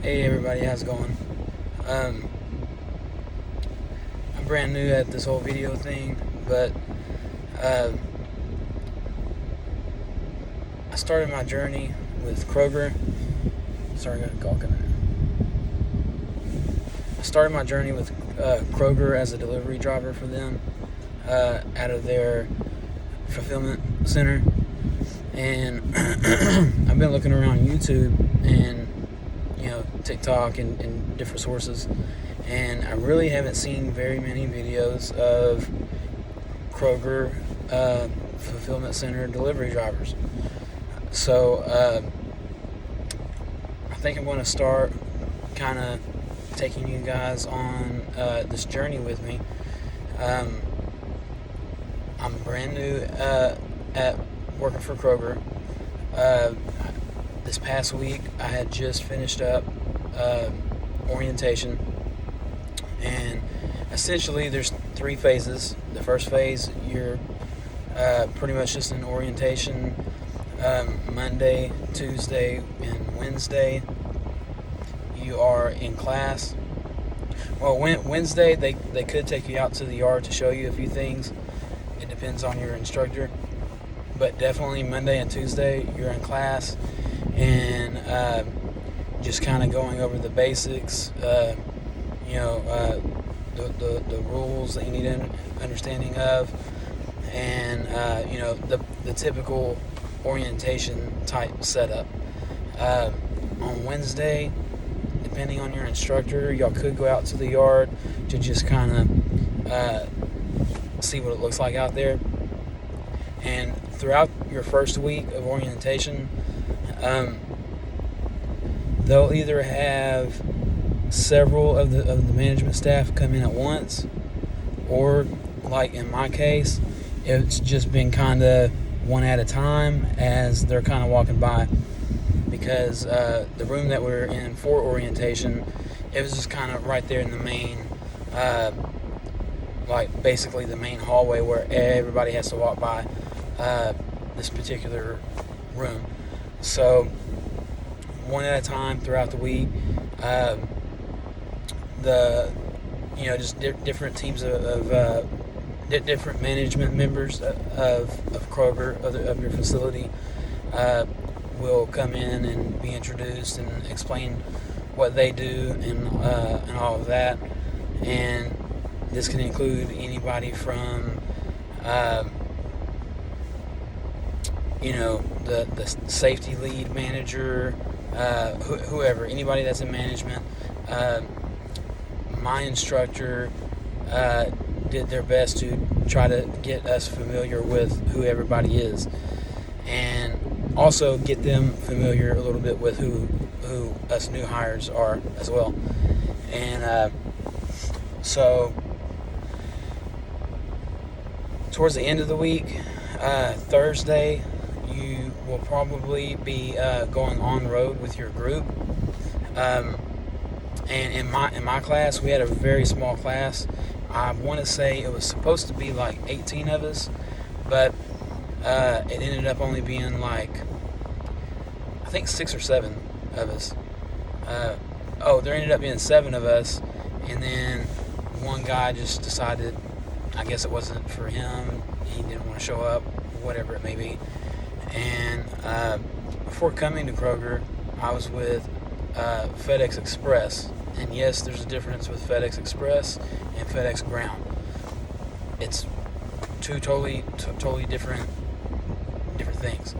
Hey everybody, how's it going? Um, I'm brand new at this whole video thing, but uh, I started my journey with Kroger. Sorry, I got a call coming in. I started my journey with Kroger as a delivery driver for them out of their fulfillment center, and I've been looking around YouTube and TikTok and different sources, and I really haven't seen very many videos of Kroger fulfillment center delivery drivers. So I think I'm going to start kind of taking you guys on this journey with me. I'm brand new at working for Kroger. This past week, I had just finished up orientation, and essentially there's 3 phases. The first phase, you're pretty much just in orientation. Monday, Tuesday, and Wednesday, you are in class. Well, Wednesday, they could take you out to the yard to show you a few things. It depends on your instructor. But definitely Monday and Tuesday, you're in class, and just kind of going over the basics, the rules that you need an understanding of, and the typical orientation type setup. On Wednesday, depending on your instructor, y'all could go out to the yard to just kind of see what it looks like out there. And throughout your first week of orientation, they'll either have several of the management staff come in at once, or like in my case, it's just been kind of one at a time as they're kind of walking by, because the room that we're in for orientation, it was just kind of right there in the main, basically the main hallway where everybody has to walk by this particular room. So one at a time throughout the week, different teams of different management members of Kroger, of your facility, will come in and be introduced and explain what they do and all of that. And this can include anybody from the safety lead manager, whoever, anybody that's in management. My instructor did their best to try to get us familiar with who everybody is, and also get them familiar a little bit with who us new hires are as well. And so towards the end of the week, Thursday, you will probably be going on road with your group. And in my class, we had a very small class. I want to say it was supposed to be like 18 of us, but it ended up only being like, I think 6 or 7 of us. There ended up being 7 of us, and then one guy just decided, I guess it wasn't for him, he didn't want to show up, whatever it may be. And before coming to Kroger, I was with FedEx Express. And yes, there's a difference with FedEx Express and FedEx Ground. It's 2 totally different things.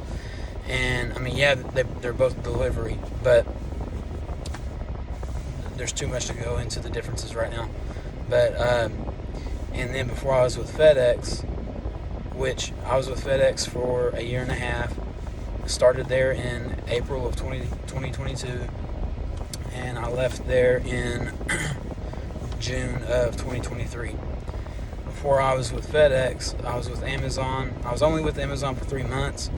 And I mean, yeah, they're both delivery, but there's too much to go into the differences right now. But and then before I was with FedEx, which I was with FedEx for a year and a half, started there in April of 2022. And I left there in June of 2023. Before I was with FedEx, I was with Amazon. I was only with Amazon for 3 months,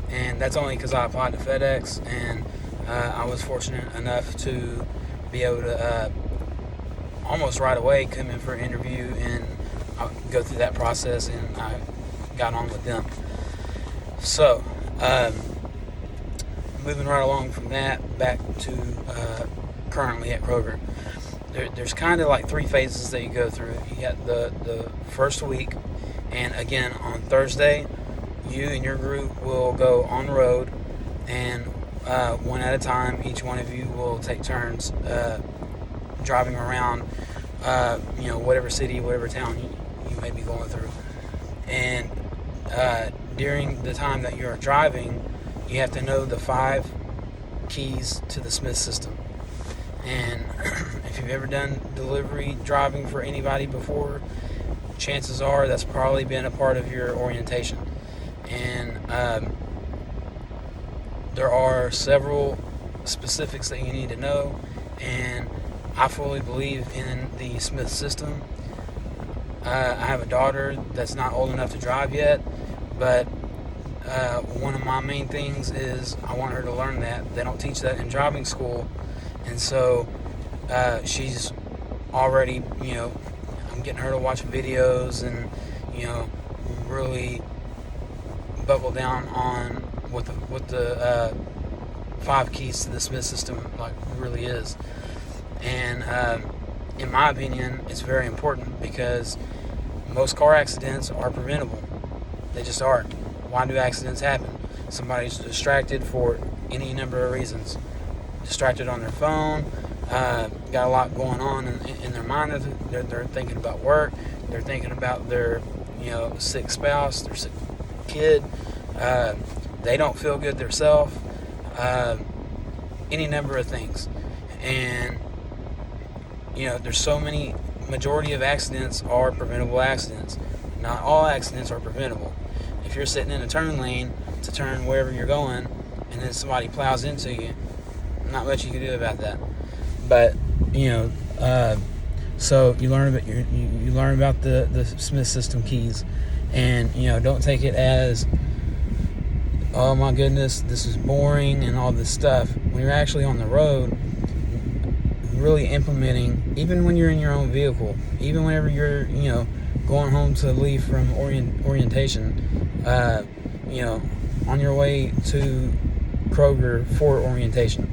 and that's only because I applied to FedEx, and I was fortunate enough to be able to almost right away come in for an interview and go through that process, and I got on with them. So moving right along from that, back to currently at Kroger. There's kind of like 3 phases that you go through. You got the first week, and again on Thursday, you and your group will go on the road, and one at a time, each one of you will take turns driving around, whatever city, whatever town you may be going through. And during the time that you're driving, you have to know the 5 keys to the Smith system. And if you've ever done delivery driving for anybody before, chances are that's probably been a part of your orientation. And there are several specifics that you need to know, and I fully believe in the Smith system. I have a daughter that's not old enough to drive yet, but one of my main things is I want her to learn that. They don't teach that in driving school, and so she's already, I'm getting her to watch videos and, really buckle down on what the 5 keys to the Smith system like really is. And in my opinion, it's very important because most car accidents are preventable. They just are. Why do accidents happen? Somebody's distracted for any number of reasons. Distracted on their phone, got a lot going on in their mind. They're thinking about work. They're thinking about their, sick spouse, their sick kid. They don't feel good themselves. Any number of things. And, there's so many, majority of accidents are preventable accidents. Not all accidents are preventable. If you're sitting in a turn lane to turn wherever you're going, and then somebody plows into you, not much you can do about that. But so you learn about you learn about the Smith system keys, and don't take it as, oh my goodness, this is boring and all this stuff. When you're actually on the road, really implementing, even when you're in your own vehicle, even whenever you're going home to leave from orientation, on your way to Kroger for orientation.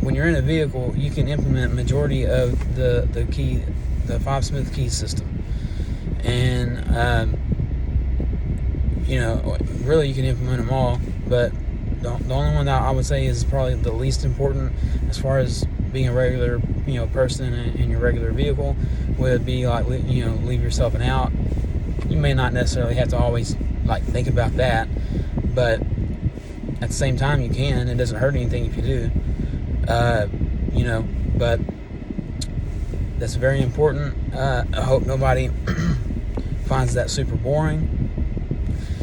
When you're in a vehicle, you can implement majority of the 5 Smith key system, and really you can implement them all. But the only one that I would say is probably the least important as far as being a regular person in your regular vehicle would be like leave yourself an out. You may not necessarily have to always think about that, but at the same time you can. It doesn't hurt anything if you do. But that's very important. I hope nobody finds that super boring,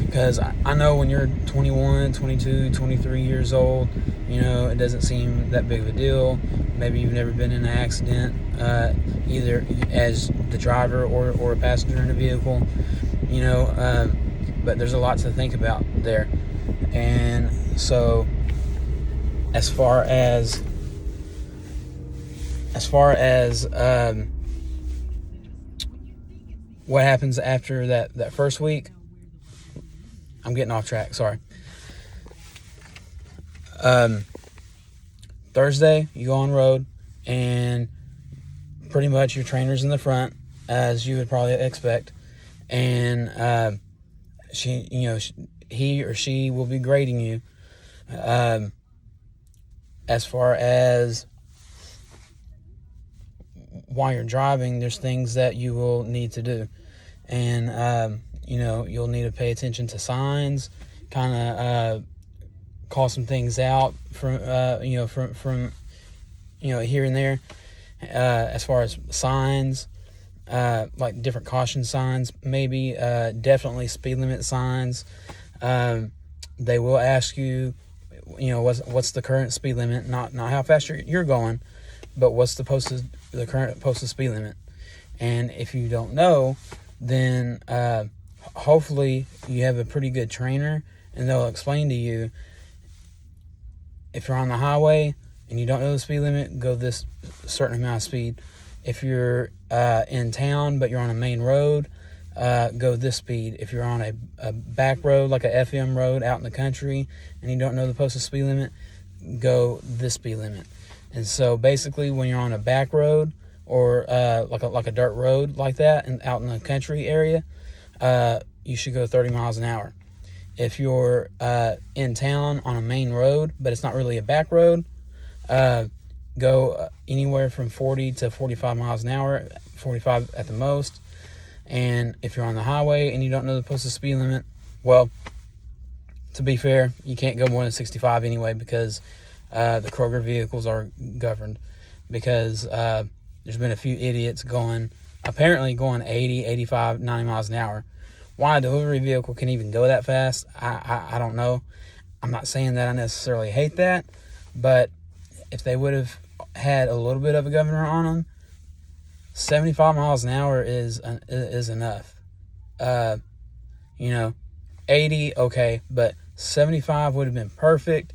because I know when you're 21, 22, 23 years old, it doesn't seem that big of a deal. Maybe you've never been in an accident, either as the driver or a passenger in a vehicle, but there's a lot to think about there. And so as far as what happens after that first week, I'm getting off track, sorry. Thursday, you go on road, and pretty much your trainer's in the front, as you would probably expect, and he or she will be grading you. As far as while you're driving, there's things that you will need to do, and you'll need to pay attention to signs, kind of call some things out from here and there, as far as signs, like different caution signs, maybe definitely speed limit signs. They will ask you, what's the current speed limit, not how fast you're going, but what's the current posted speed limit. And if you don't know, then hopefully you have a pretty good trainer, and they'll explain to you, if you're on the highway and you don't know the speed limit, go this certain amount of speed. If you're in town but you're on a main road, go this speed. If you're on a back road, like a FM road out in the country, and you don't know the posted speed limit, go this speed limit. And so basically when you're on a back road or like a dirt road like that and out in the country area, you should go 30 miles an hour. If you're in town on a main road, but it's not really a back road, go anywhere from 40 to 45 miles an hour, 45 at the most. And if you're on the highway and you don't know the posted speed limit, well, to be fair, you can't go more than 65 anyway, because the Kroger vehicles are governed. Because there's been a few idiots apparently going 80, 85, 90 miles an hour. Why a delivery vehicle can even go that fast, I don't know. I'm not saying that I necessarily hate that, but if they would have had a little bit of a governor on them, 75 miles an hour is enough. 80, okay, but 75 would have been perfect.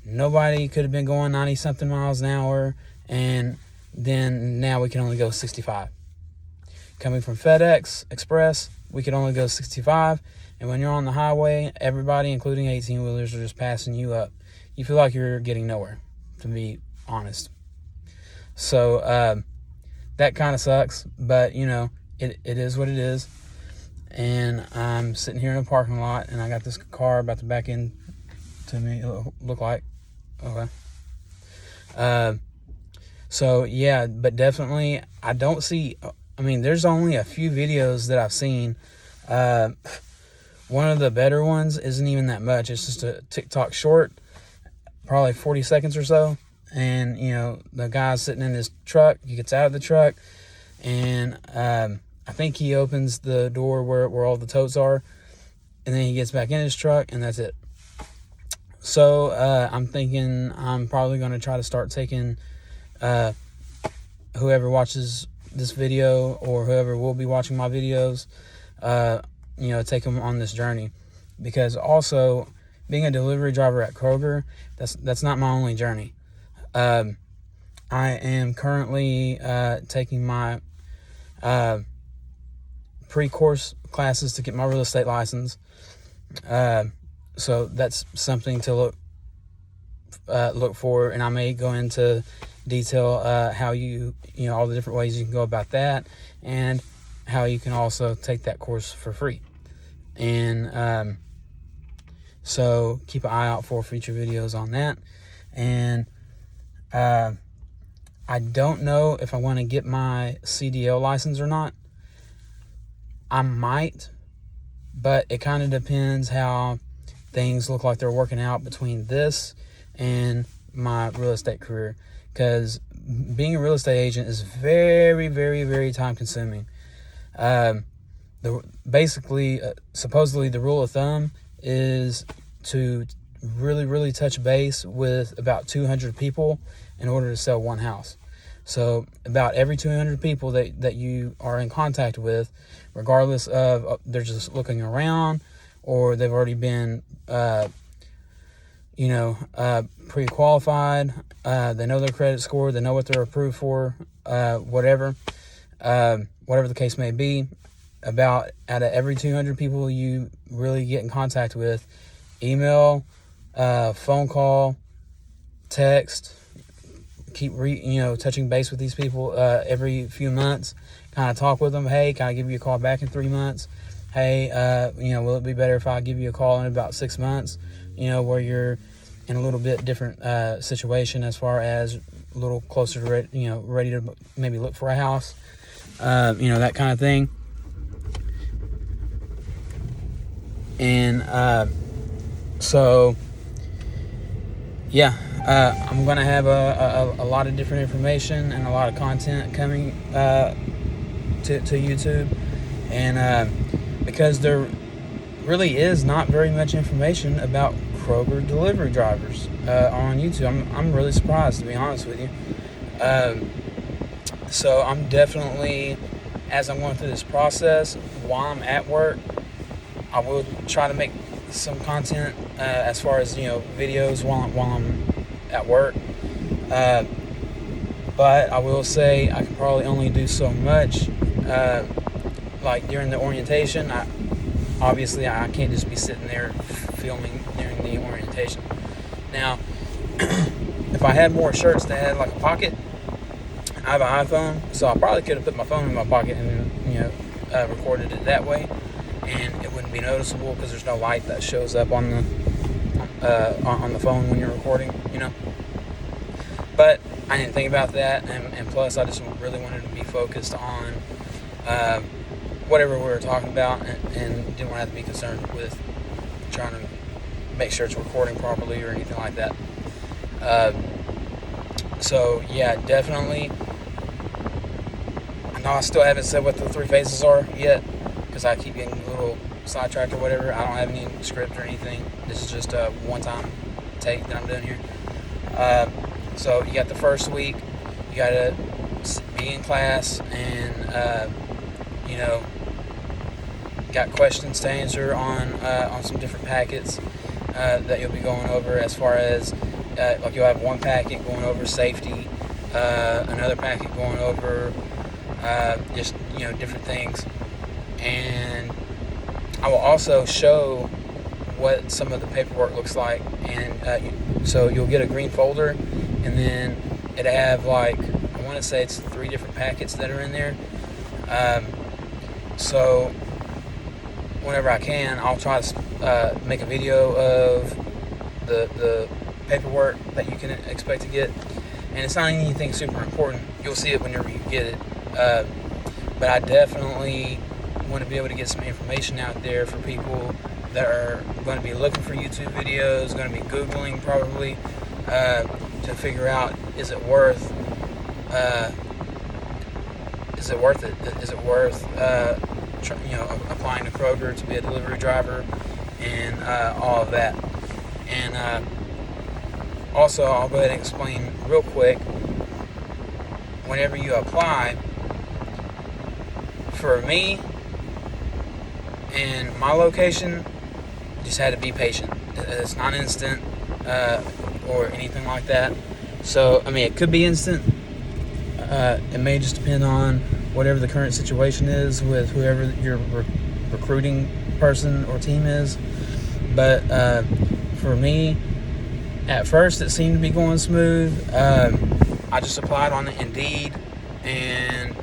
Nobody could have been going 90-something miles an hour, and then now we can only go 65. Coming from FedEx Express, we could only go 65, and when you're on the highway, everybody, including 18-wheelers, are just passing you up. You feel like you're getting nowhere, to be honest. So that kind of sucks, but, it is what it is. And I'm sitting here in a parking lot, and I got this car about to back in to me, look like. Okay. So, yeah, but definitely, I don't see... there's only a few videos that I've seen. One of the better ones isn't even that much. It's just a TikTok short, probably 40 seconds or so. And, the guy's sitting in his truck. He gets out of the truck, and I think he opens the door where all the totes are, and then he gets back in his truck, and that's it. So I'm thinking I'm probably going to try to start taking whoever watches this video or whoever will be watching my videos, take them on this journey. Because also, being a delivery driver at Kroger, that's not my only journey. I am currently taking my pre-course classes to get my real estate license. So that's something to look for, and I may go into detail how all the different ways you can go about that, and how you can also take that course for free. And so keep an eye out for future videos on that. And I don't know if I want to get my CDL license or not. I might, but it kind of depends how things look like they're working out between this and my real estate career. Because being a real estate agent is very, very, very time consuming. Supposedly the rule of thumb is to really, really touch base with about 200 people in order to sell one house. So about every 200 people that you are in contact with, regardless of they're just looking around or they've already been, pre-qualified, they know their credit score, they know what they're approved for, whatever the case may be, out of every 200 people you really get in contact with, email, phone call, text, keep touching base with these people every few months, kind of talk with them. Hey, can I give you a call back in 3 months? Hey, will it be better if I give you a call in about 6 months, where you're in a little bit different situation as far as a little closer to ready to maybe look for a house, that kind of thing. And so yeah, I'm gonna have a lot of different information and a lot of content coming to YouTube, and because there really is not very much information about Kroger delivery drivers on YouTube. I'm really surprised, to be honest with you. So I'm definitely, as I'm going through this process, while I'm at work, I will try to make some content as far as videos while I'm at work. But I will say I can probably only do so much. Like during the orientation, obviously I can't just be sitting there filming during the orientation. Now, if I had more shirts that had like a pocket, I have an iPhone, so I probably could have put my phone in my pocket and recorded it that way, and it wouldn't be noticeable because there's no light that shows up on the phone when you're recording, But I didn't think about that, and plus I just really wanted to be focused on whatever we were talking about, and didn't want to have to be concerned with trying to make sure it's recording properly or anything like that. So yeah, definitely. I know I still haven't said what the 3 phases are yet because I keep getting a little sidetracked or whatever. I don't have any script or anything. This is just a one-time take that I'm doing here. So you got the first week. You got to be in class and got questions to answer on some different packets that you'll be going over, as far as like you'll have one packet going over safety, another packet going over just different things, and I will also show what some of the paperwork looks like, and so you'll get a green folder, and then it'll have, like, I want to say it's 3 different packets that are in there. So whenever I can, I'll try to make a video of the paperwork that you can expect to get, and it's not anything super important. You'll see it whenever you get it, but I definitely want to be able to get some information out there for people that are going to be looking for YouTube videos, going to be Googling probably, to figure out, is it worth it? Is it worth applying to Kroger to be a delivery driver, and all of that. And also, I'll go ahead and explain real quick, whenever you apply, for me and my location, just had to be patient. It's not instant or anything like that. So, I mean, it could be instant. It may just depend on whatever the current situation is with whoever your recruiting person or team is. But for me, at first it seemed to be going smooth. I just applied on Indeed, and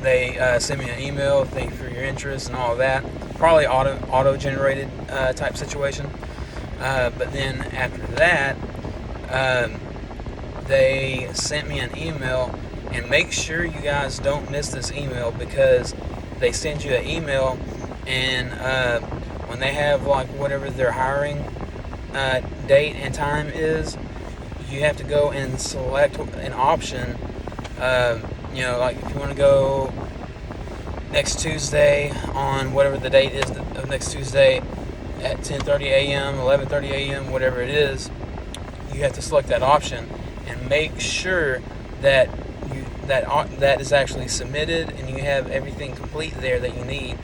they sent me an email, thank you for your interest and all of that. Probably auto-generated type situation. But then after that, they sent me an email, and make sure you guys don't miss this email, because they send you an email, and when they have, like, whatever their hiring date and time is, you have to go and select an option. Like if you want to go next Tuesday on whatever the date is of next Tuesday at 10:30 a.m., 11:30 a.m., whatever it is, you have to select that option and make sure that that is actually submitted and you have everything complete there that you need.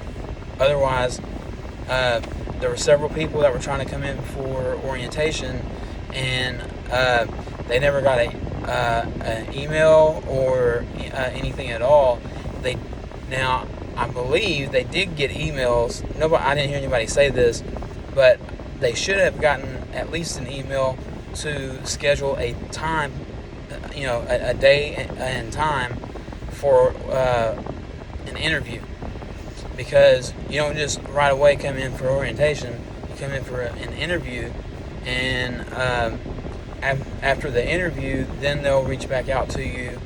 Otherwise, there were several people that were trying to come in for orientation, and they never got an email or anything at all. Now, I believe they did get emails. I didn't hear anybody say this, but they should have gotten at least an email to schedule a time, a day and time for an interview. Because you don't just right away come in for orientation. You come in for an interview, and after the interview, then they'll reach back out to you.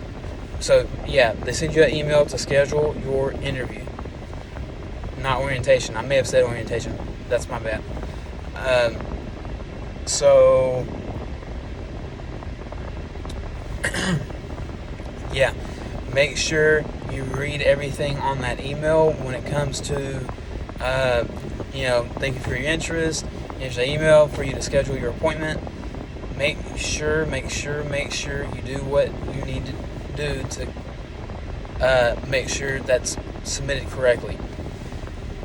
So, yeah, they send you an email to schedule your interview. Not orientation. I may have said orientation. That's my bad. So, yeah, make sure you read everything on that email when it comes to, thank you for your interest. Here's the email for you to schedule your appointment. Make sure you do what you need to do to make sure that's submitted correctly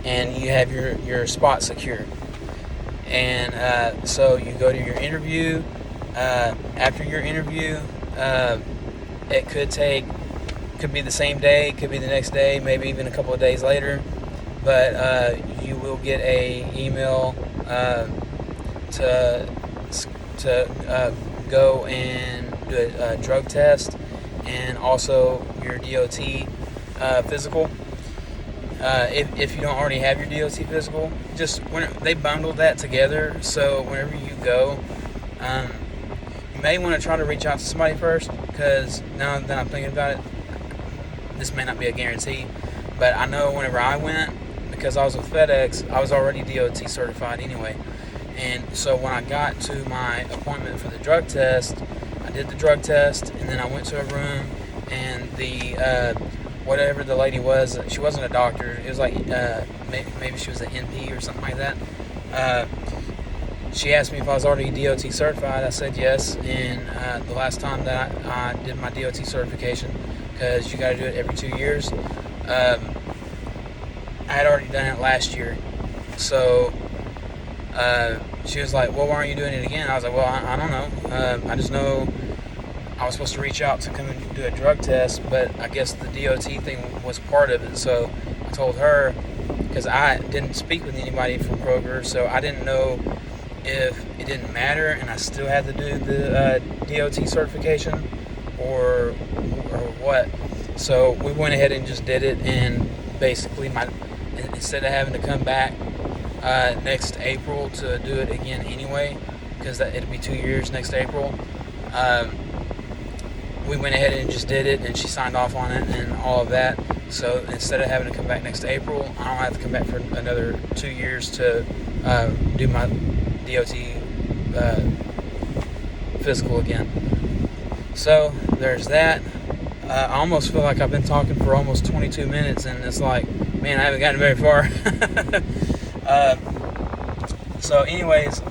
and you have your spot secure. And so you go to your interview. After your interview, it could be the same day, could be the next day, maybe even a couple of days later, but you will get a email to to go and do a drug test and also your DOT physical. If you don't already have your DOT physical, they bundled that together. So whenever you go, you may want to try to reach out to somebody first, because now that I'm thinking about it, this may not be a guarantee. But I know whenever I went, because I was with FedEx, I was already DOT certified anyway. And so when I got to my appointment for the drug test, I did the drug test, and then I went to a room, and the whatever the lady was, she wasn't a doctor. It was like maybe she was an NP or something like that. She asked me if I was already DOT certified. I said yes. And the last time that I did my DOT certification, because you got to do it every 2 years, I had already done it last year. So she was like, well, why aren't you doing it again? I was like, well, I don't know. I just know I was supposed to reach out to come and do a drug test, but I guess the DOT thing was part of it. So I told her, because I didn't speak with anybody from Kroger, so I didn't know if it didn't matter and I still had to do the DOT certification or what. So we went ahead and just did it, and basically instead of having to come back next April to do it again anyway, because it'll be 2 years next April, we went ahead and just did it, and she signed off on it and all of that. So instead of having to come back next April, I don't have to come back for another 2 years to do my DOT physical again. So there's that. I almost feel like I've been talking for almost 22 minutes, and it's like, man, I haven't gotten very far. So anyways,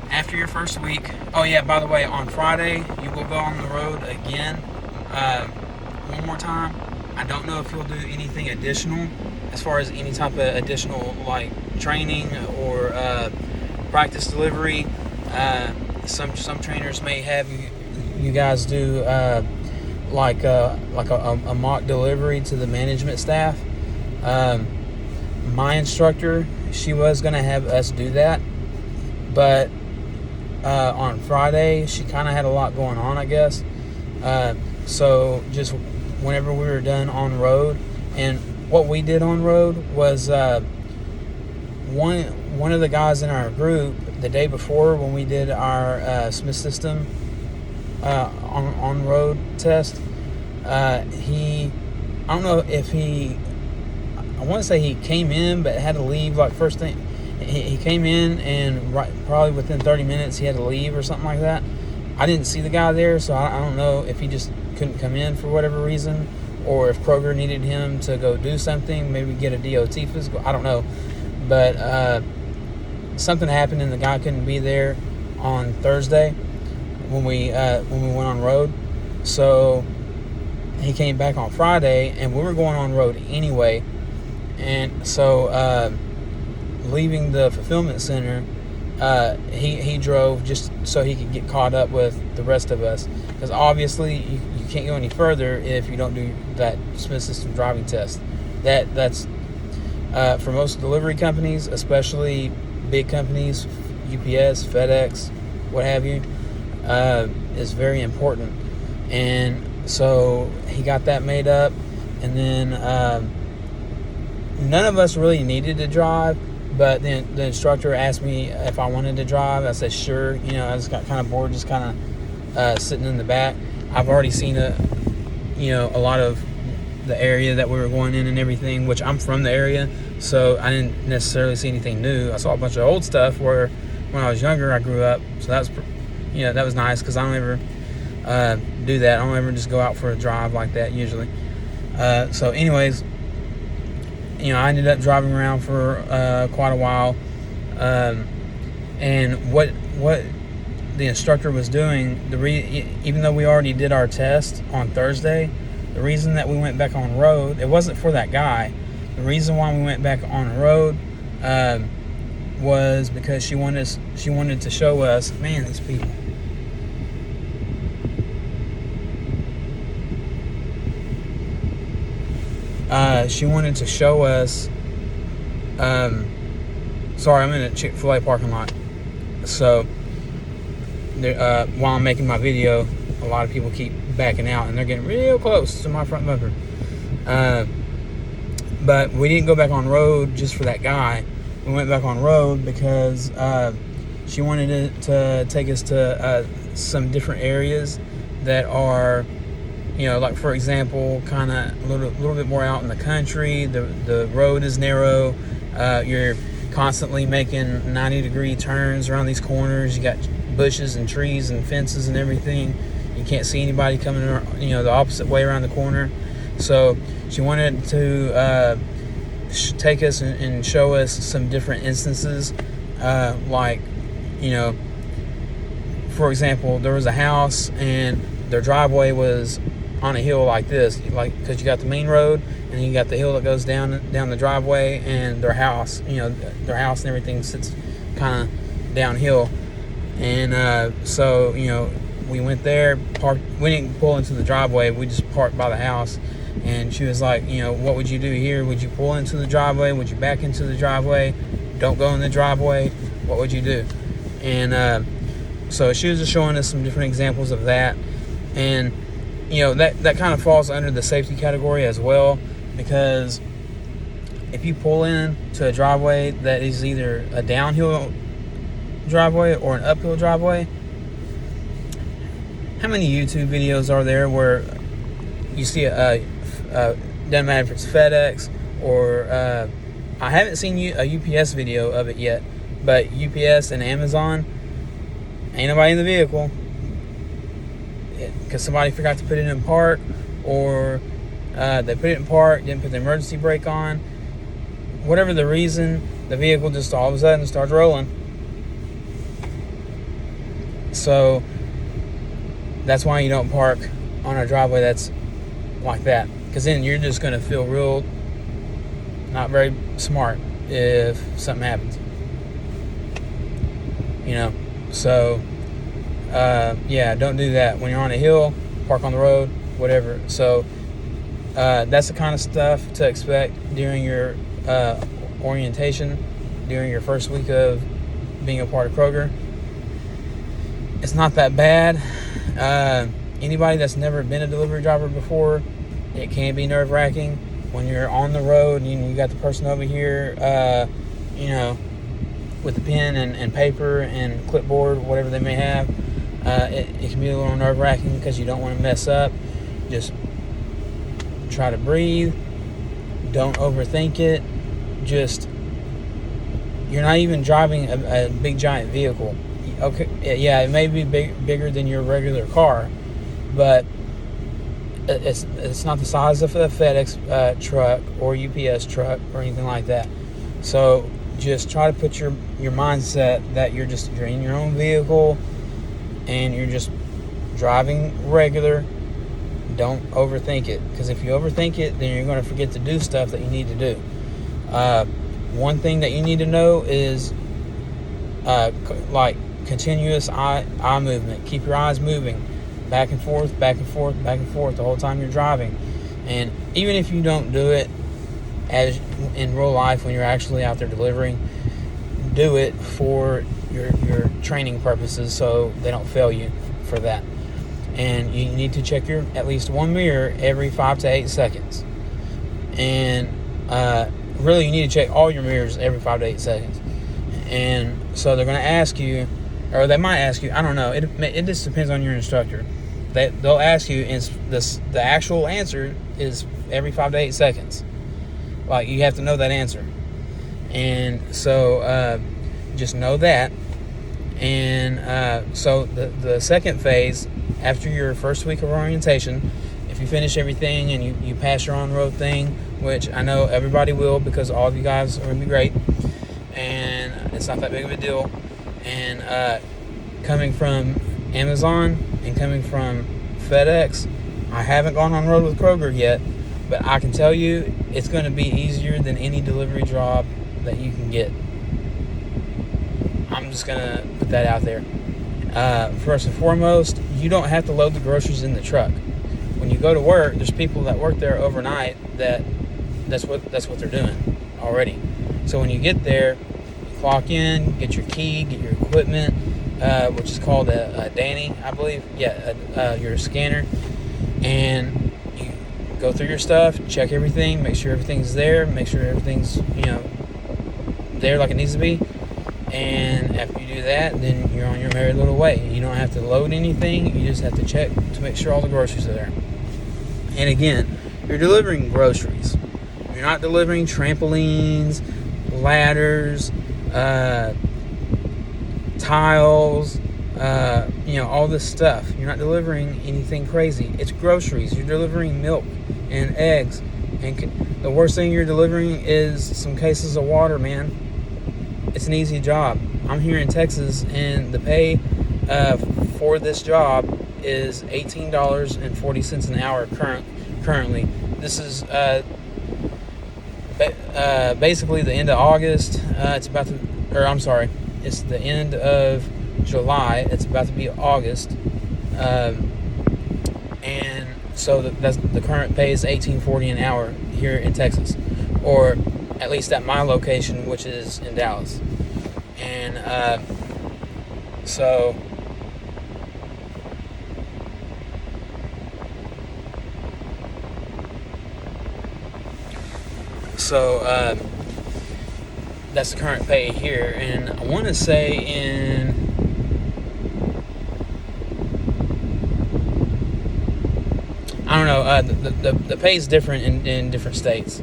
after your first week, oh yeah, by the way, on Friday, you will go on the road again, one more time. I don't know if you'll do anything additional, as far as any type of additional, like, training or practice delivery. Some trainers may have you guys do like a mock delivery to the management staff. My instructor, she was going to have us do that, but on Friday, she kind of had a lot going on, I guess. So just whenever we were done on road, and what we did on road was one of the guys in our group, the day before when we did our Smith System on road test, I don't know if I want to say he came in but had to leave like first thing. He came in, and probably within 30 minutes he had to leave or something like that. I didn't see the guy there, so I don't know if he just couldn't come in for whatever reason, or if Kroger needed him to go do something, maybe get a DOT physical. I don't know. But something happened, and the guy couldn't be there on Thursday when we went on road. So he came back on Friday, and we were going on road anyway. And so leaving the fulfillment center, he drove just so he could get caught up with the rest of us, because obviously you can't go any further if you don't do that Smith System driving test. That's for most delivery companies, especially big companies, UPS, FedEx, what have you, is very important. And so he got that made up, and then none of us really needed to drive, but then the instructor asked me if I wanted to drive. I said sure. I just got kind of bored, just kind of sitting in the back. I've already seen a lot of the area that we were going in and everything, which I'm from the area, so I didn't necessarily see anything new. I saw a bunch of old stuff where when I was younger I grew up, so that was that was nice, because I don't ever do that. I don't ever just go out for a drive like that usually. So anyways, I ended up driving around for quite a while, and what the instructor was doing, even though we already did our test on Thursday, the reason that we went back on road, it wasn't for that guy. The reason why we went back on road was because she wanted to show us, man, these people. She wanted to show us. Sorry, I'm in a Chick-fil-A parking lot. So while I'm making my video, a lot of people keep backing out, and they're getting real close to my front bumper. But we didn't go back on road just for that guy. We went back on road because she wanted to take us to some different areas that are, like, for example, kind of a little bit more out in the country. The road is narrow. You're constantly making 90-degree turns around these corners. You got bushes and trees and fences and everything. You can't see anybody coming, the opposite way around the corner. So she wanted to take us and show us some different instances, like, for example, there was a house and their driveway was on a hill like this, like, because you got the main road and then you got the hill that goes down the driveway, and their house and everything sits kind of downhill. And so we went there, parked. We didn't pull into the driveway, we just parked by the house. And she was like, what would you do here? Would you pull into the driveway? Would you back into the driveway? Don't go in the driveway? What would you do? And so she was just showing us some different examples of that. And that kind of falls under the safety category as well, because if you pull in to a driveway that is either a downhill driveway or an uphill driveway, how many YouTube videos are there where you see doesn't matter if it's FedEx or I haven't seen a UPS video of it yet, but UPS and Amazon, ain't nobody in the vehicle because somebody forgot to put it in park, or they put it in park, didn't put the emergency brake on. Whatever the reason, the vehicle just all of a sudden starts rolling. So that's why you don't park on a driveway that's like that, because then you're just going to feel real not very smart if something happens. So don't do that. When you're on a hill, park on the road, whatever. So that's the kind of stuff to expect during your orientation, during your first week of being a part of Kroger. It's not that bad. Anybody that's never been a delivery driver before, it can be nerve-wracking when you're on the road and you got the person over here, with the pen and paper and clipboard, whatever they may have. It can be a little nerve-wracking because you don't want to mess up. Just try to breathe. Don't overthink it. You're not even driving a big giant vehicle. Okay, yeah, it may be bigger than your regular car, but it's not the size of a FedEx truck or UPS truck or anything like that. So just try to put your mindset that you're in your own vehicle and you're just driving regular. Don't overthink it, because if you overthink it, then you're going to forget to do stuff that you need to do. One thing that you need to know is like continuous eye movement. Keep your eyes moving back and forth, back and forth, back and forth the whole time you're driving. And even if you don't do it as in real life when you're actually out there delivering, do it for your training purposes so they don't fail you for that. And you need to check your at least one mirror every 5 to 8 seconds. And really you need to check all your mirrors every 5 to 8 seconds. And so they're going to ask you, or they might ask you, I don't know, it just depends on your instructor. They'll ask you, and the actual answer is every 5 to 8 seconds. Like, you have to know that answer. And so just know that. And so the second phase, after your first week of orientation, if you finish everything and you pass your on-road thing, which I know everybody will because all of you guys are going to be great, and it's not that big of a deal. And coming from Amazon and coming from FedEx, I haven't gone on road with Kroger yet, but I can tell you it's going to be easier than any delivery job that you can get. I'm just going to put that out there. First and foremost, you don't have to load the groceries in the truck. When you go to work, there's people that work there overnight that's what they're doing already. So when you get there, you clock in, get your key, get your equipment, which is called a Danny, I believe. Yeah, your scanner. And you go through your stuff, check everything, make sure everything's there, make sure everything's, there like it needs to be. And after you do that, then you're on your merry little way. You don't have to load anything. You just have to check to make sure all the groceries are there. And again, you're delivering groceries. You're not delivering trampolines, ladders, tiles, all this stuff. You're not delivering anything crazy. It's groceries. You're delivering milk and eggs. And the worst thing you're delivering is some cases of water, man. It's an easy job. I'm here in Texas, and the pay for this job is $18.40 an hour currently. This is basically the end of August. It's the end of July. It's about to be August, and so that's the current pay is $18.40 an hour here in Texas, or at least at my location, which is in Dallas. And so that's the current pay here. And I want to say the pay is different in different states.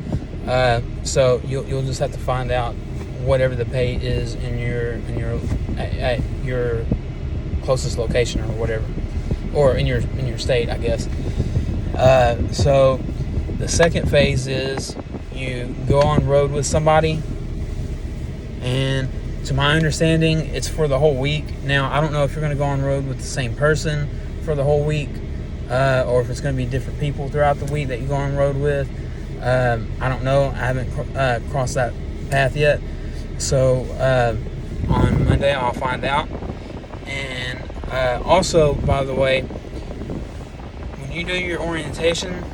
So you'll just have to find out whatever the pay is at your closest location or whatever, or in your state, I guess. So the second phase is you go on road with somebody, and to my understanding, it's for the whole week. Now, I don't know if you're going to go on road with the same person for the whole week, or if it's going to be different people throughout the week that you go on road with. I don't know. I haven't crossed that path yet. So on Monday, I'll find out. And also, by the way, when you do your orientation,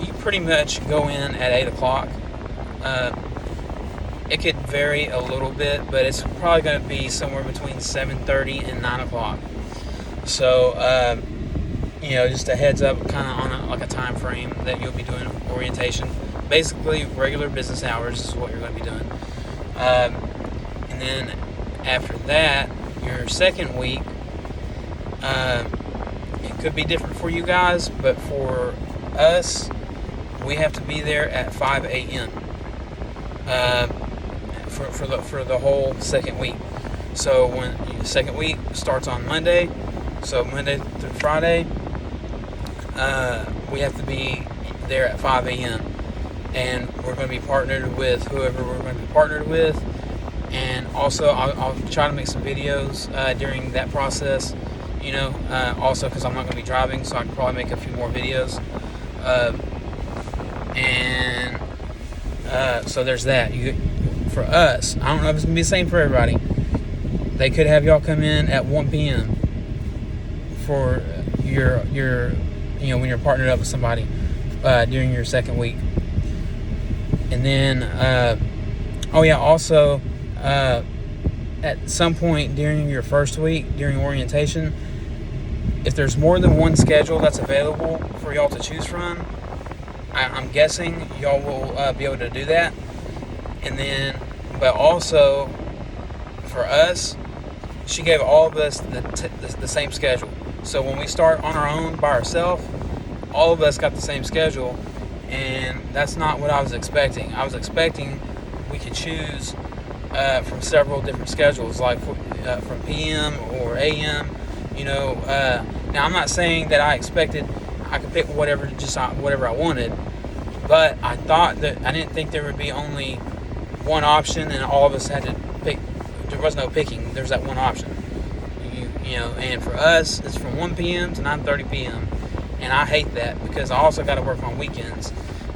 you pretty much go in at 8 o'clock. It could vary a little bit, but it's probably going to be somewhere between 7:30 and 9 o'clock. So, just a heads up, kind of on a time frame that you'll be doing orientation. Basically, regular business hours is what you're going to be doing. And then after that, your second week, it could be different for you guys, but for us, we have to be there at 5 a.m. For the whole second week. So when the second week starts on Monday, so Monday through Friday, we have to be there at 5 a.m. And we're going to be partnered with whoever we're going to be partnered with. And also, I'll try to make some videos during that process, also because I'm not going to be driving, so I can probably make a few more videos. So there's that. For us, I don't know if it's going to be the same for everybody. They could have y'all come in at 1 p.m. for your when you're partnered up with somebody during your second week. And then, also, at some point during your first week, during orientation, if there's more than one schedule that's available for y'all to choose from, I'm guessing y'all will be able to do that. And then, but also, for us, she gave all of us the same schedule. So when we start on our own by ourselves, all of us got the same schedule, and that's not what I was expecting. I was expecting we could choose from several different schedules, like from PM or AM. Now I'm not saying that I expected I could pick whatever I wanted, but I didn't think there would be only one option and all of us had to pick. There was no picking. There's that one option. And for us, it's from 1 p.m. to 9:30 p.m. And I hate that because I also got to work on weekends.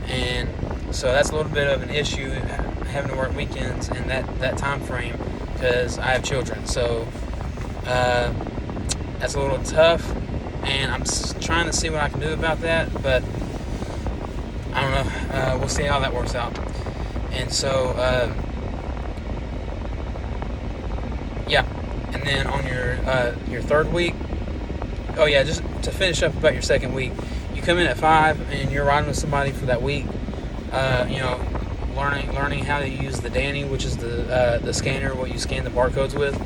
And so that's a little bit of an issue, having to work weekends in that time frame, because I have children. So that's a little tough, and I'm trying to see what I can do about that, but I don't know. We'll see how that works out. And so Yeah, and then on your third week, oh yeah, just to finish up about your second week, you come in at 5 and you're riding with somebody for that week. You know, learning how to use the Danny, which is the scanner, what you scan the barcodes with.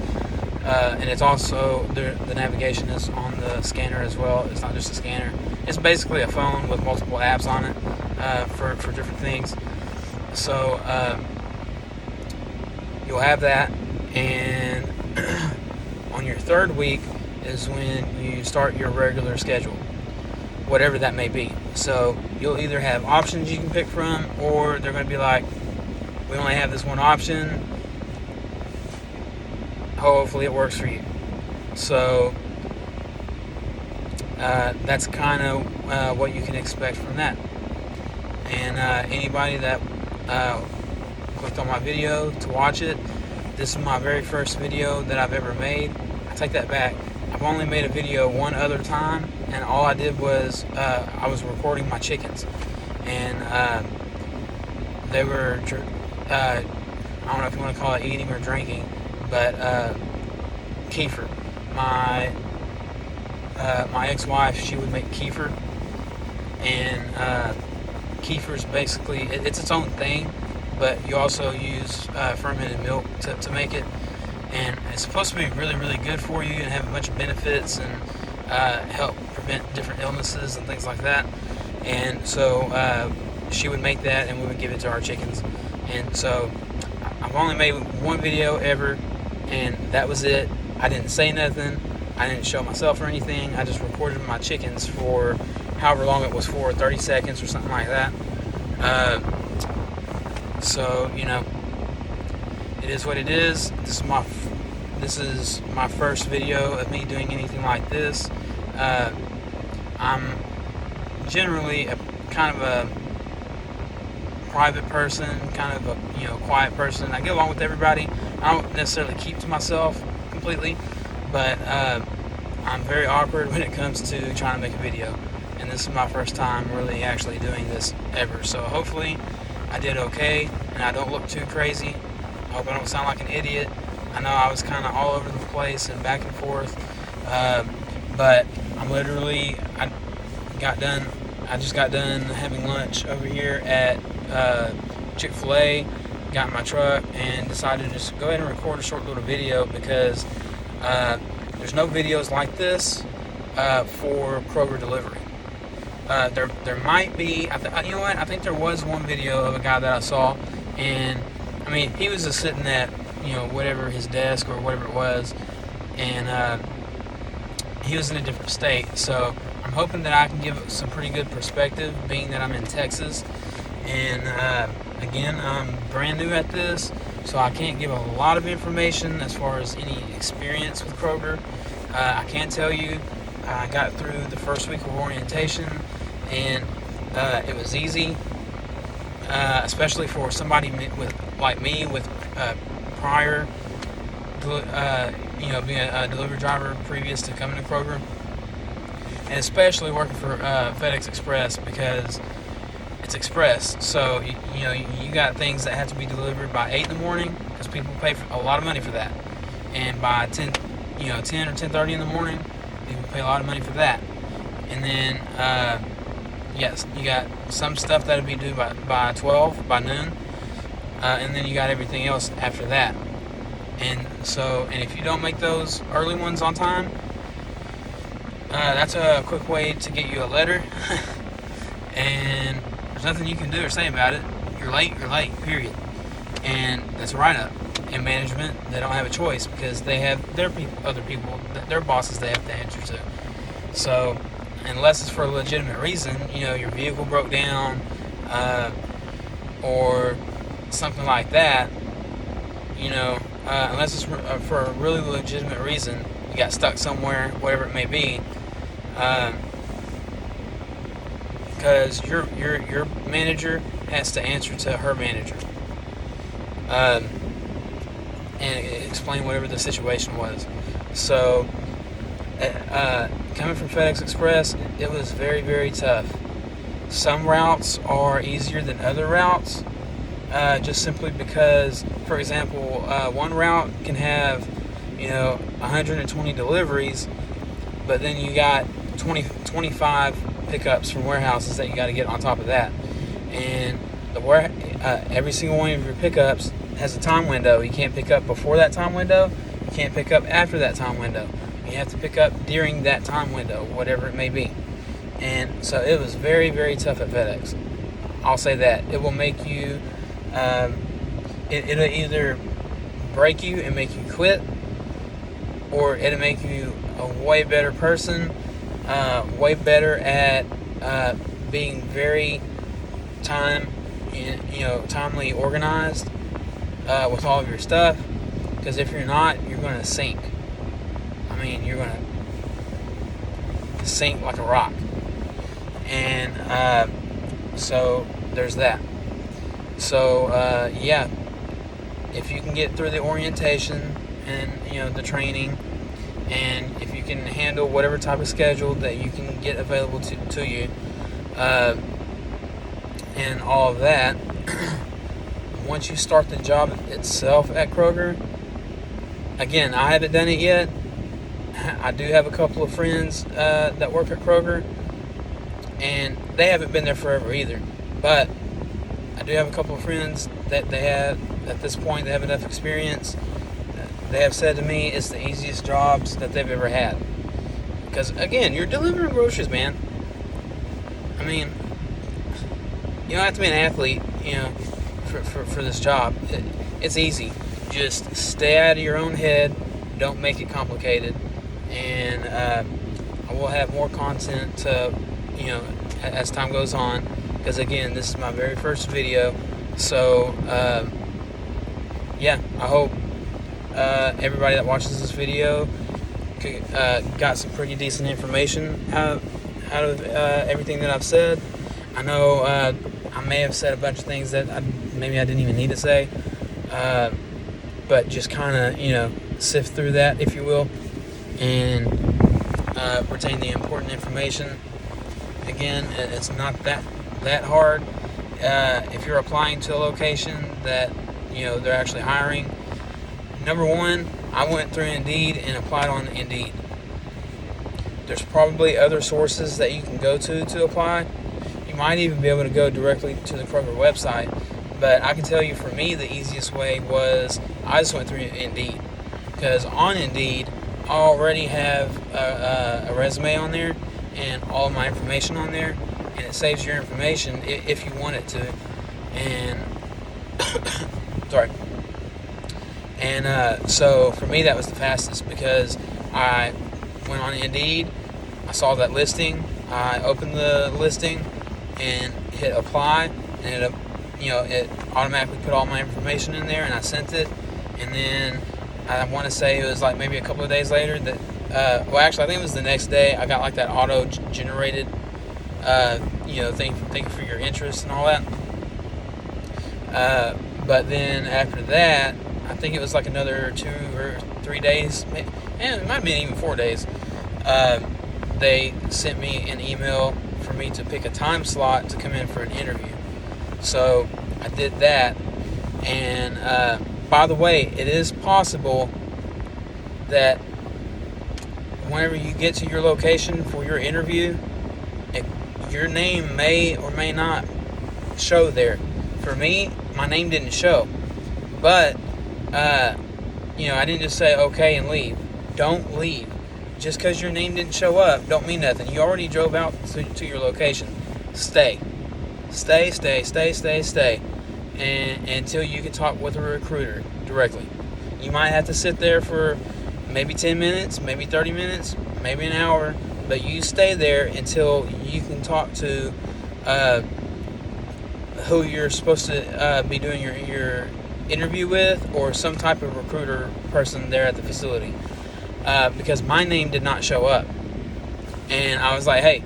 And it's also the navigation is on the scanner as well. It's not just a scanner. It's basically a phone with multiple apps on it for different things. So you'll have that, and on your third week is when you start your regular schedule, whatever that may be. So you'll either have options you can pick from, or they're going to be like, we only have this one option. Hopefully it works for you. So that's kind of what you can expect from that. And anybody that clicked on my video to watch it, this is my very first video that I've ever made. I take that back. I've only made a video one other time, and all I did was I was recording my chickens, and they were I don't know if you want to call it eating or drinking, but kefir. My ex-wife, she would make kefir, and kefir is basically it's its own thing, but you also use fermented milk to make it, and it's supposed to be really, really good for you and have a bunch of benefits and help prevent different illnesses and things like that. And so she would make that, and we would give it to our chickens. And so I've only made one video ever, and that was it. I didn't say nothing. I didn't show myself or anything. I just recorded my chickens for however long it was for, 30 seconds or something like that. So, you know, it is what it is. This is my first video of me doing anything like this. I'm generally kind of a private person, kind of a quiet person. I get along with everybody. I don't necessarily keep to myself completely, but I'm very awkward when it comes to trying to make a video, and this is my first time really actually doing this ever. So hopefully I did okay, and I don't look too crazy. I hope I don't sound like an idiot. I know I was kind of all over the place and back and forth, but I just got done having lunch over here at Chick-fil-A, got in my truck, and decided to just go ahead and record a short little video because there's no videos like this for Kroger delivery. There might be, you know what, I think there was one video of a guy that I saw, and I mean, he was just sitting at, whatever his desk or whatever it was, and he was in a different state. So I'm hoping that I can give some pretty good perspective, being that I'm in Texas, and again, I'm brand new at this, so I can't give a lot of information as far as any experience with Kroger. I can tell you I got through the first week of orientation, and it was easy, especially for somebody like me with prior, being a delivery driver previous to coming to Kroger, and especially working for FedEx Express, because it's express. So you got things that have to be delivered by 8 in the morning, because people pay a lot of money for that, and by 10 or 10:30 in the morning, people pay a lot of money for that. And then yes, you got some stuff that'll be due by 12, by noon, and then you got everything else after that. And if you don't make those early ones on time, that's a quick way to get you a letter, and there's nothing you can do or say about it. You're late, period. And that's a write-up. And management, they don't have a choice, because they have other people, their bosses they have to answer to. So unless it's for a legitimate reason, your vehicle broke down, or something like that, unless it's for a really legitimate reason, you got stuck somewhere, whatever it may be, because your manager has to answer to her manager, and explain whatever the situation was. So coming from FedEx Express, it was very, very tough. Some routes are easier than other routes, just simply because, for example, one route can have 120 deliveries, but then you got 25 pickups from warehouses that you got to get on top of that. And every single one of your pickups has a time window. You can't pick up before that time window. You can't pick up after that time window. You have to pick up during that time window, whatever it may be. And so it was very, very tough at FedEx. I'll say that. It will make you, it'll either break you and make you quit, or it'll make you a way better person, way better at being very timely organized with all of your stuff. Because if you're not, you're going to sink. I mean, you're going to sink like a rock. And so there's that. So yeah, if you can get through the orientation and the training, and if you can handle whatever type of schedule that you can get available to you, and all of that, once you start the job itself at Kroger, again, I haven't done it yet. I do have a couple of friends that work at Kroger, and they haven't been there forever either. But I do have a couple of friends that they have, at this point, they have enough experience. They have said to me it's the easiest jobs that they've ever had. Because, again, you're delivering groceries, man. I mean, you don't have to be an athlete, for this job. It's easy. Just stay out of your own head. Don't make it complicated. And I will have more content to, as time goes on. Because, again, this is my very first video. So, yeah, I hope everybody that watches this video got some pretty decent information out of everything that I've said. I know I may have said a bunch of things that maybe I didn't even need to say, but just kind of sift through that, if you will, and retain the important information. Again, it's not that hard. If you're applying to a location that they're actually hiring, number one, I went through Indeed and applied on Indeed. There's probably other sources that you can go to apply. You might even be able to go directly to the Kroger website. But I can tell you, for me, the easiest way was I just went through Indeed. Because on Indeed, I already have a resume on there and all of my information on there. And it saves your information if you want it to. And sorry. And so for me, that was the fastest, because I went on Indeed, I saw that listing, I opened the listing and hit apply, and it automatically put all my information in there, and I sent it. And then I want to say it was like maybe a couple of days later that, well, actually, I think it was the next day, I got like that auto-generated, thank you for your interest and all that. But then after that, I think it was like another 2 or 3 days, and it might have been even 4 days, they sent me an email for me to pick a time slot to come in for an interview. So I did that, and by the way, it is possible that whenever you get to your location for your interview, your name may or may not show there. For me, my name didn't show, but I didn't just say okay and leave. Don't leave. Just because your name didn't show up don't mean nothing. You already drove out to your location. Stay. And until you can talk with a recruiter directly. You might have to sit there for maybe 10 minutes, maybe 30 minutes, maybe an hour, but you stay there until you can talk to who you're supposed to be doing your interview with, or some type of recruiter person there at the facility, because my name did not show up. And I was like, hey,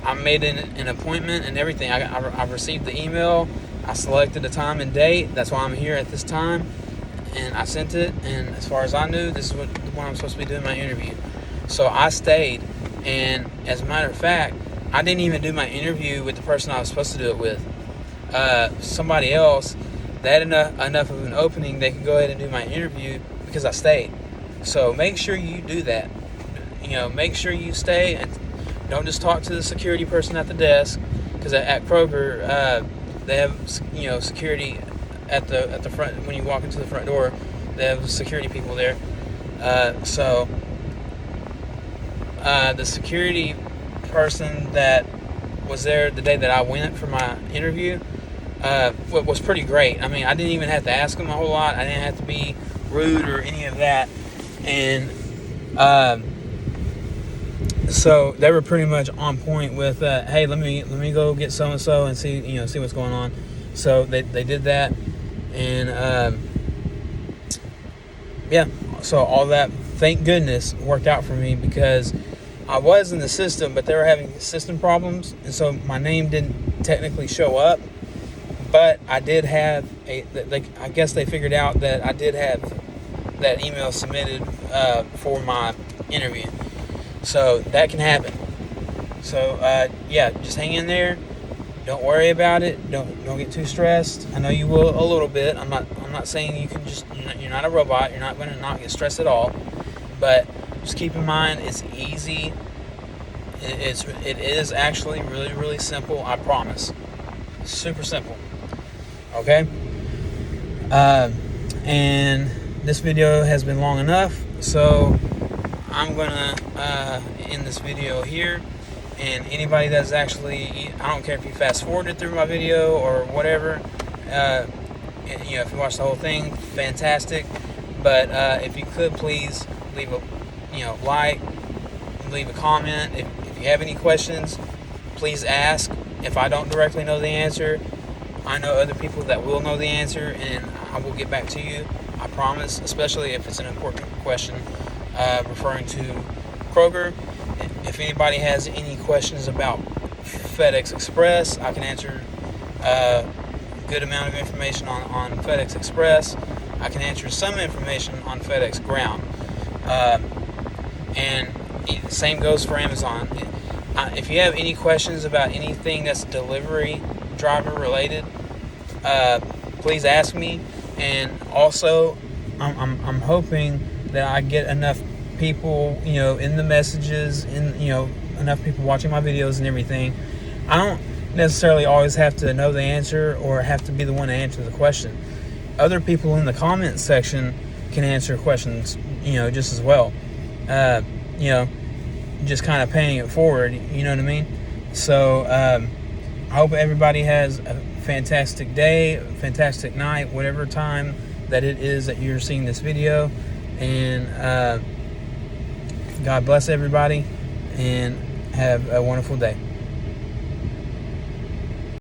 I made an appointment and everything. I received the email, I selected a time and date, that's why I'm here at this time, and I sent it, and as far as I knew, this is when I'm supposed to be doing my interview. So I stayed, and as a matter of fact, I didn't even do my interview with the person I was supposed to do it with. Somebody else, they had enough of an opening, they could go ahead and do my interview because I stayed. So make sure you do that. Make sure you stay and don't just talk to the security person at the desk, because at Kroger, they have security at the front. When you walk into the front door, they have security people there. So the security person that was there the day that I went for my interview was pretty great. I mean, I didn't even have to ask him a whole lot. I didn't have to be rude or any of that. And so they were pretty much on point with, hey, let me go get so and so and see what's going on. So they did that, and yeah. So all that, thank goodness, worked out for me, because I was in the system, but they were having system problems, and so my name didn't technically show up. But I did have I guess they figured out that I did have that email submitted for my interview. So that can happen. So yeah, just hang in there. Don't worry about it. Don't get too stressed. I know you will a little bit. I'm not saying you can just. You're not a robot. You're not going to not get stressed at all. But just keep in mind, it's easy. It is actually really, really simple. I promise. Super simple. Okay. And this video has been long enough, so I'm gonna end this video here. And anybody that's actually, I don't care if you fast forwarded through my video or whatever, if you watch the whole thing, fantastic. But if you could please leave a like, leave a comment. If you have any questions, please ask. If I don't directly know the answer, I know other people that will know the answer, and I will get back to you. I promise, especially if it's an important question referring to Kroger. If anybody has any questions about FedEx Express, I can answer a good amount of information on FedEx Express. I can answer some information on FedEx Ground. And the same goes for Amazon. If you have any questions about anything that's delivery driver related, please ask me. And also, I'm hoping that I get enough people, in the messages, enough people watching my videos and everything. I don't necessarily always have to know the answer or have to be the one to answer the question. Other people in the comment section can answer questions, just as well. Just kind of paying it forward, you know what I mean? So, I hope everybody has a fantastic day, fantastic night, whatever time that it is that you're seeing this video. And God bless everybody, and have a wonderful day.